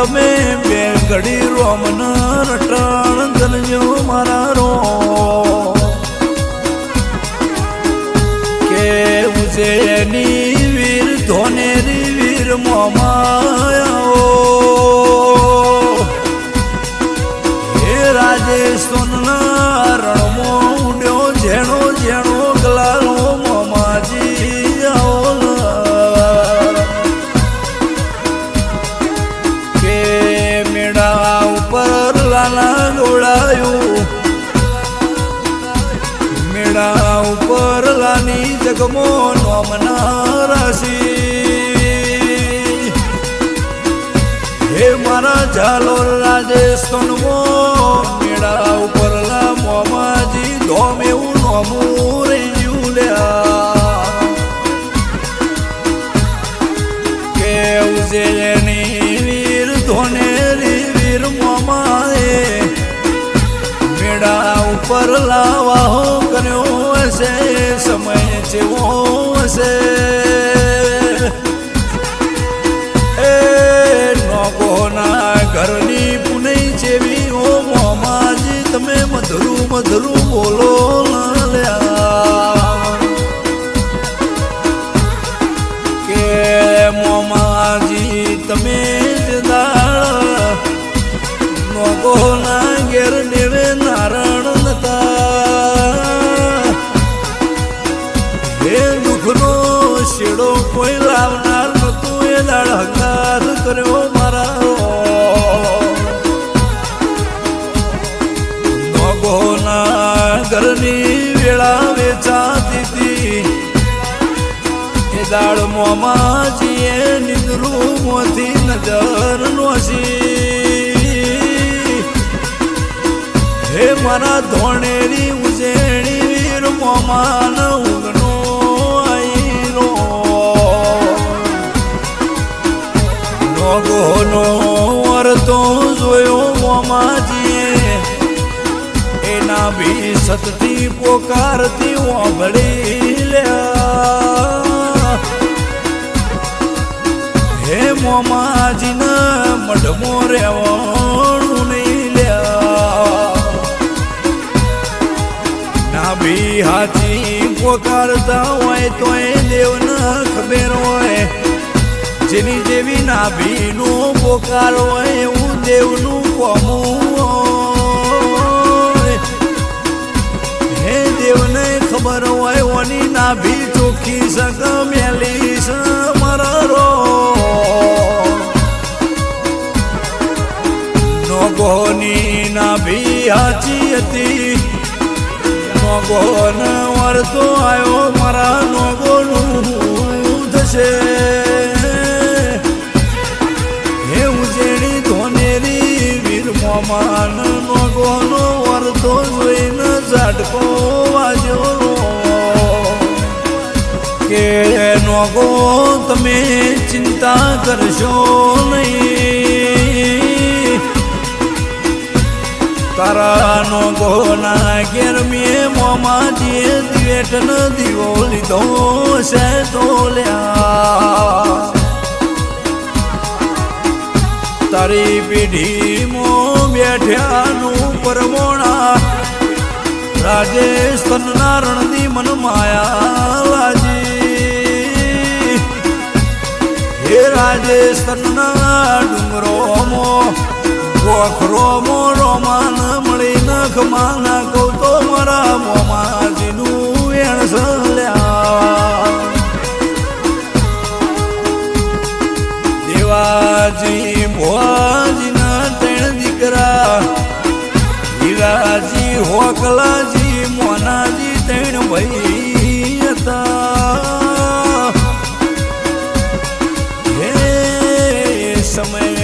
તમે બે ઘડી રોમન રટણ કરજો મારા રો કે ઉજેની વીર ધોનેરી વીર મોમાયો હે રાજેશ્વરના રણમો ઉડ્યો જેણો જેણો ગલાલો મોમાજી આવો કે મેળા ઉપર લાલા દોડાયું મેળા ઉપર લાની જગમો નોમના રાશી હે મારા ઝાલોર રાજેશ્વરમો મેળા ઉપર લા મોમાજી ધોમ એવું નોમું રહી લ્યા કે ઉજેની વીર ધોનેરી વીર મોમાએ મેળા ઉપર લાવાહો કર્યો હશે સમય જેવો હશે એ નોકોના ઘરની પુનઈ જેવી ઓ મોમાજી તમે મધુરું મધુરું બોલો લ્યા કે મોમાજી તમે દાળ નોકોના ઘેર દેવે નારાયણ નતા હે દુઃખનો શેડો કોઈ લાવનાર નતું એ દાળ હંકાર કર્યો મારા નોકોના ઘરની વેળા વેચાતી હતી એ દાળ મોમાજીએ નિંદરું મોથી નજર નોસી હે મારા ધોણેરી ઉજેણી વીર મોમાન ઊંઘનો આઈરો નોગોનો વરતો જોયો મોમાજીએ એના ભી સતથી પોકારતી ઓગળી લ્યા હે મોમાજીના મઢમો રેવાનું નહીં લ્યા ભી હાથી પોકારતા હોય તો એ દેવના ખબર હોય જેની જેવી નાભીનું પોકાર હોય એવું દેવનું કોમું હે દેવને ખબર હોય ઓની નાભી ચોખ્ખી સક મેલી સ મારા રો નોગોની નાભી હાચી હતી નોગોન વરતો આવ્યો મારા નોગોનું થશે હે ઉજેણી ધોનેરી વીર મોમાન નોગોનો વરતો જોઈને ઝાટકો વાજ્યો કે નોગો તમે ચિંતા કરશો નહીં તારા નોગોના ઘેર મેં મોમાજીએ દિવેટનો દીવો લીધો છે તો લ્યા તારી પેઢીમાં બેઠ્યાનું પરમોણા રાજેશ્વરના રણની મન માયા લાજી હે રાજેશ્વરના ડુંગરોમાં ગોખરોમો રોમાન મળી નખમાના કહું તો મારા મોમાજીનું વેણ સલ્યા દેવાજી ભોજીના ત્રણ દીકરા હીરાજી હોકલાજી મોનાજી ત્રણ ભાઈ હતા હે સમય